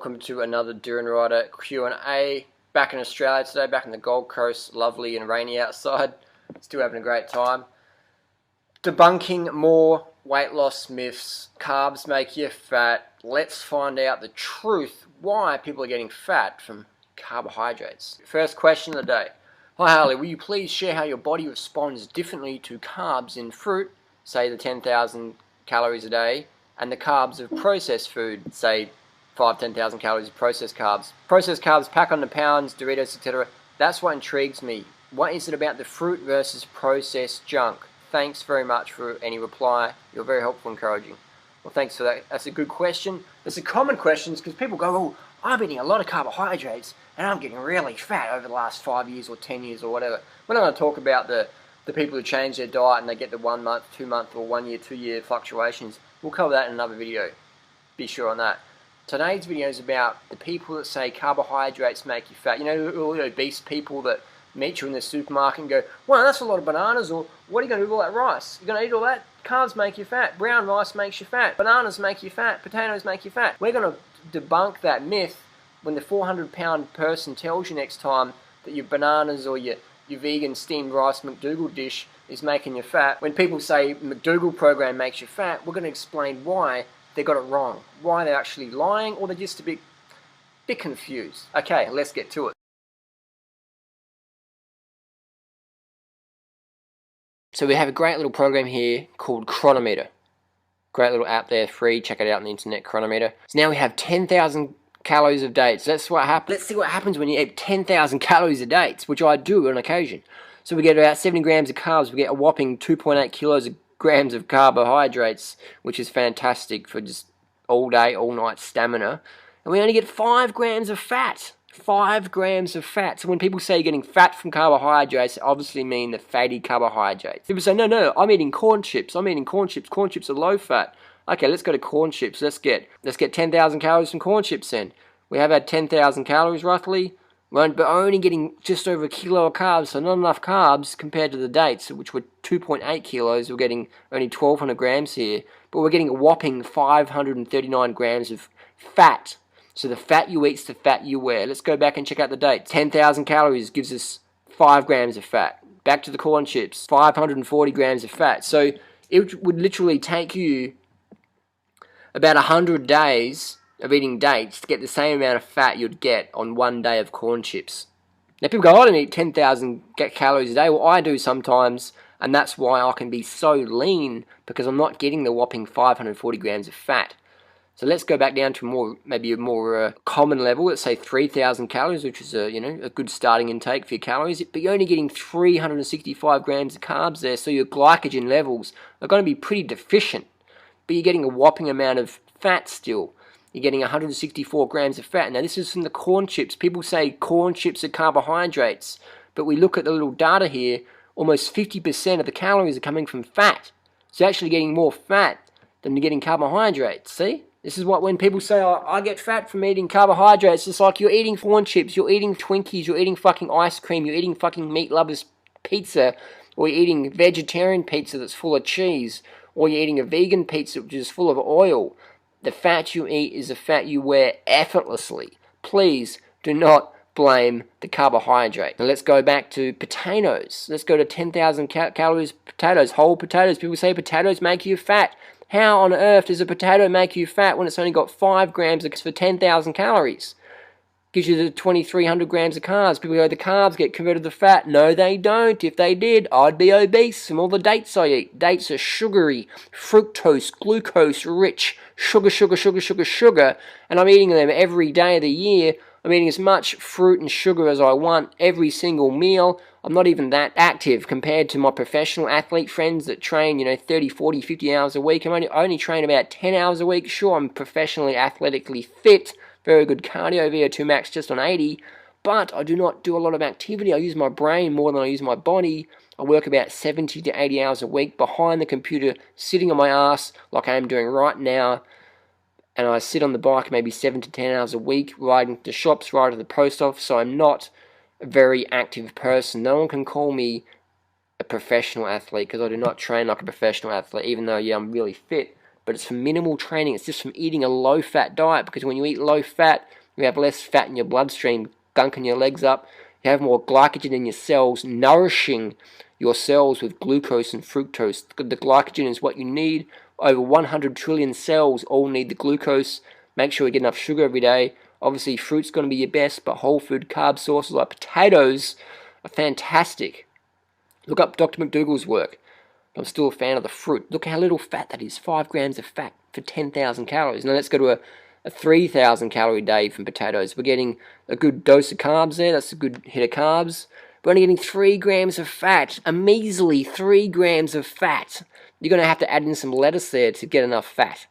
welcome to another Duran Rider Q&A. Back in Australia today, back in the Gold Coast, lovely and rainy outside. Still having a great time. Debunking more weight loss myths. Carbs make you fat. Let's find out the truth why people are getting fat from carbohydrates. First question of the day. Hi Harley, will you please share how your body responds differently to carbs in fruit, say the 10,000 calories a day, and the carbs of processed food, say 10,000 calories of processed carbs. Processed carbs pack on the pounds, Doritos, etc. That's what intrigues me. What is it about the fruit versus processed junk? Thanks very much for any reply. You're very helpful and encouraging. Well, thanks for that. That's a good question. It's a common question because people go, oh, I'm eating a lot of carbohydrates and I'm getting really fat over the last 5 years or 10 years or whatever. We're not going to talk about the people who change their diet and they get the 1 month, 2 month or 1 year, 2 year fluctuations. We'll cover that in another video. Be sure on that. Today's video is about the people that say carbohydrates make you fat. You know, all the obese people that meet you in the supermarket and go, well, that's a lot of bananas, or what are you going to do with all that rice? You're going to eat all that? Carbs make you fat. Brown rice makes you fat. Bananas make you fat. Potatoes make you fat. We're going to debunk that myth when the 400-pound person tells you next time that your bananas or your vegan steamed rice McDougall dish is making you fat. When people say McDougall program makes you fat, we're going to explain why they got it wrong, why they're actually lying, or they're just a bit confused. Okay, let's get to it. So we have a great little program here called Chronometer. Great little app there, free, check it out on the internet, Chronometer. So now we have 10,000 calories of dates. That's what happens. Let's see what happens when you eat 10,000 calories of dates, which I do on occasion. So we get about 70 grams of carbs, we get a whopping 2.8 grams of carbohydrates, which is fantastic for just all day, all night stamina. And we only get 5 grams of fat. 5 grams of fat. So when people say you're getting fat from carbohydrates, they obviously mean the fatty carbohydrates. People say, no, I'm eating corn chips. I'm eating corn chips. Corn chips are low fat. Okay, let's go to corn chips. Let's get 10,000 calories from corn chips then. We have had 10,000 calories roughly, but only getting just over a kilo of carbs, so not enough carbs compared to the dates, which were 2.8 kilos. We're getting only 1,200 grams here, but we're getting a whopping 539 grams of fat. So the fat you eat is the fat you wear. Let's go back and check out the dates. 10,000 calories gives us 5 grams of fat. Back to the corn chips, 540 grams of fat. So it would literally take you about 100 days of eating dates to get the same amount of fat you'd get on 1 day of corn chips. Now people go, I don't eat 10,000 calories a day. Well, I do sometimes, and that's why I can be so lean, because I'm not getting the whopping 540 grams of fat. So let's go back down to maybe a more common level. Let's say 3,000 calories, which is a good starting intake for your calories. But you're only getting 365 grams of carbs there, so your glycogen levels are going to be pretty deficient. But you're getting a whopping amount of fat still. You're getting 164 grams of fat. Now this is from the corn chips. People say corn chips are carbohydrates, but we look at the little data here, almost 50% of the calories are coming from fat. So you're actually getting more fat than you're getting carbohydrates, see? This is what when people say, oh, I get fat from eating carbohydrates, it's like you're eating corn chips, you're eating Twinkies, you're eating fucking ice cream, you're eating fucking meat lovers pizza, or you're eating vegetarian pizza that's full of cheese, or you're eating a vegan pizza which is full of oil. The fat you eat is the fat you wear effortlessly. Please do not blame the carbohydrate. Now let's go back to potatoes. Let's go to 10,000 calories potatoes, whole potatoes. People say potatoes make you fat. How on earth does a potato make you fat when it's only got 5 grams for 10,000 calories? Gives you the 2,300 grams of carbs. People go, the carbs get converted to fat. No, they don't. If they did, I'd be obese from all the dates I eat. Dates are sugary, fructose, glucose rich, sugar, and I'm eating them every day of the year. I'm eating as much fruit and sugar as I want every single meal. I'm not even that active compared to my professional athlete friends that train, 30, 40, 50 hours a week. I only train about 10 hours a week. Sure, I'm professionally athletically fit. Very good cardio, VO2 max just on 80, but I do not do a lot of activity. I use my brain more than I use my body. I work about 70 to 80 hours a week behind the computer, sitting on my ass like I am doing right now, and I sit on the bike maybe 7 to 10 hours a week, riding to shops, riding to the post office, so I'm not a very active person. No one can call me a professional athlete because I do not train like a professional athlete, even though, yeah, I'm really fit. but it's from minimal training. It's just from eating a low-fat diet, because when you eat low-fat, you have less fat in your bloodstream, gunking your legs up. You have more glycogen in your cells, nourishing your cells with glucose and fructose. The glycogen is what you need. Over 100 trillion cells all need the glucose. Make sure you get enough sugar every day. Obviously, fruit's going to be your best, but whole food carb sources like potatoes are fantastic. Look up Dr. McDougall's work. I'm still a fan of the fruit. Look how little fat that is. 5 grams of fat for 10,000 calories. Now let's go to a 3,000 calorie day from potatoes. We're getting a good dose of carbs there. That's a good hit of carbs. We're only getting 3 grams of fat. A measly 3 grams of fat. You're going to have to add in some lettuce there to get enough fat.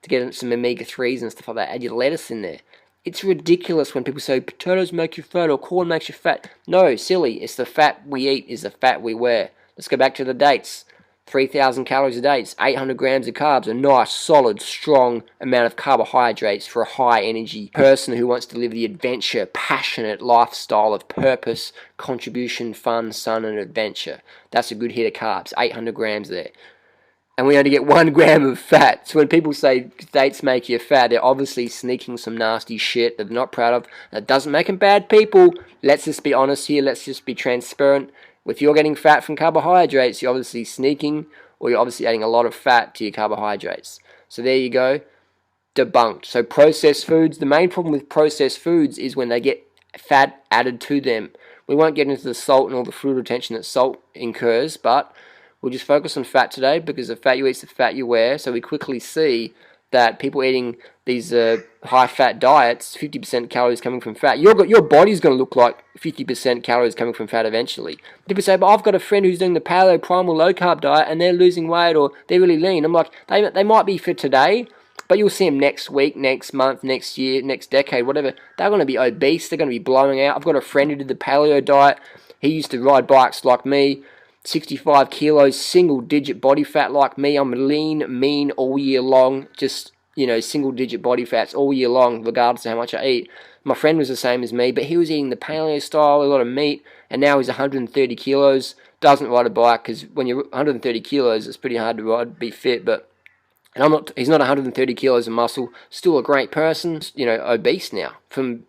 To get some omega-3s and stuff like that. Add your lettuce in there. It's ridiculous when people say potatoes make you fat or corn makes you fat. No, silly. It's the fat we eat is the fat we wear. Let's go back to the dates. 3,000 calories a day. It's 800 grams of carbs. A nice, solid, strong amount of carbohydrates for a high-energy person who wants to live the adventure, passionate lifestyle of purpose, contribution, fun, sun, and adventure. That's a good hit of carbs. 800 grams there. And we only get 1 gram of fat. So when people say dates make you fat, they're obviously sneaking some nasty shit that they're not proud of. That doesn't make them bad people. Let's just be honest here. Let's just be transparent. If you're getting fat from carbohydrates, you're obviously sneaking, or you're obviously adding a lot of fat to your carbohydrates. So there you go. Debunked. So processed foods, the main problem with processed foods is when they get fat added to them. We won't get into the salt and all the food retention that salt incurs, but we'll just focus on fat today, because the fat you eat is the fat you wear. So we quickly see that people eating these high-fat diets, 50% calories coming from fat, your body's going to look like 50% calories coming from fat eventually. People say, but I've got a friend who's doing the paleo primal low-carb diet and they're losing weight or they're really lean. I'm like, they might be for today, but you'll see them next week, next month, next year, next decade, whatever. They're going to be obese. They're going to be blowing out. I've got a friend who did the paleo diet. He used to ride bikes like me. 65 kilos, single-digit body fat like me. I'm lean, mean all year long, just, single-digit body fats all year long, regardless of how much I eat. My friend was the same as me, but he was eating the paleo style, a lot of meat, and now he's 130 kilos. Doesn't ride a bike, because when you're 130 kilos, it's pretty hard to ride, be fit, but he's not 130 kilos of muscle, still a great person, obese now. Can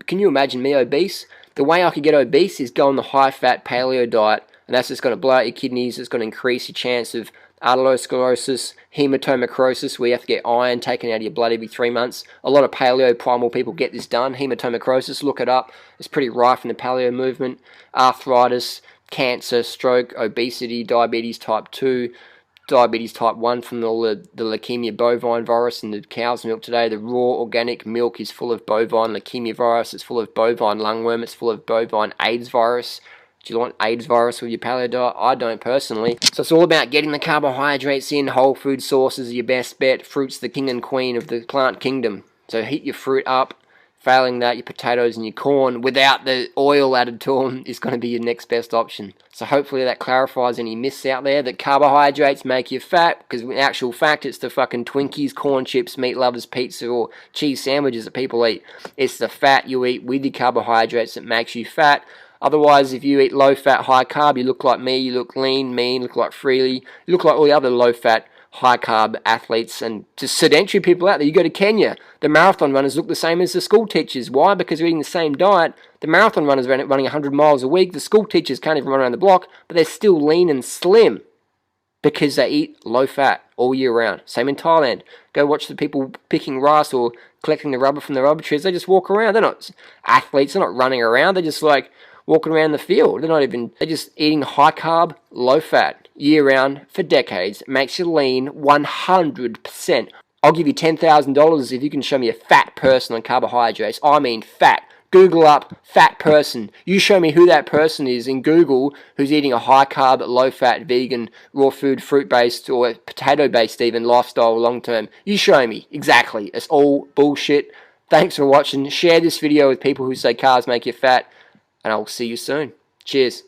you imagine me obese? The way I could get obese is go on the high-fat paleo diet, and that's just going to blow out your kidneys. It's going to increase your chance of atherosclerosis, hematomacrosis, where you have to get iron taken out of your blood every 3 months. A lot of paleo primal people get this done. Hematomacrosis, look it up. It's pretty rife in the paleo movement. Arthritis, cancer, stroke, obesity, diabetes type 2, diabetes type 1 from the leukemia bovine virus in the cow's milk today. The raw organic milk is full of bovine leukemia virus. It's full of bovine lungworm. It's full of bovine AIDS virus. Do you want AIDS virus with your paleo diet? I don't personally. So it's all about getting the carbohydrates in. Whole food sources are your best bet. Fruit's the king and queen of the plant kingdom. So heat your fruit up. Failing that, your potatoes and your corn without the oil added to them is going to be your next best option. So hopefully that clarifies any myths out there that carbohydrates make you fat, because in actual fact it's the fucking Twinkies, corn chips, meat lovers, pizza or cheese sandwiches that people eat. It's the fat you eat with your carbohydrates that makes you fat. Otherwise, if you eat low-fat, high-carb, you look like me, you look lean, mean, look like Freely, you look like all the other low-fat, high-carb athletes and just sedentary people out there. You go to Kenya, the marathon runners look the same as the school teachers. Why? Because they're eating the same diet. The marathon runners are running 100 miles a week. The school teachers can't even run around the block, but they're still lean and slim because they eat low-fat all year round. Same in Thailand. Go watch the people picking rice or collecting the rubber from the rubber trees. They just walk around. They're not athletes. They're not running around. They're just like walking around the field. They're just eating high carb, low fat, year round for decades. It makes you lean 100%. I'll give you $10,000 if you can show me a fat person on carbohydrates. I mean fat. Google up fat person. You show me who that person is in Google who's eating a high carb, low fat, vegan, raw food, fruit based or potato based even lifestyle long term. You show me. Exactly. It's all bullshit. Thanks for watching. Share this video with people who say carbs make you fat. And I'll see you soon. Cheers.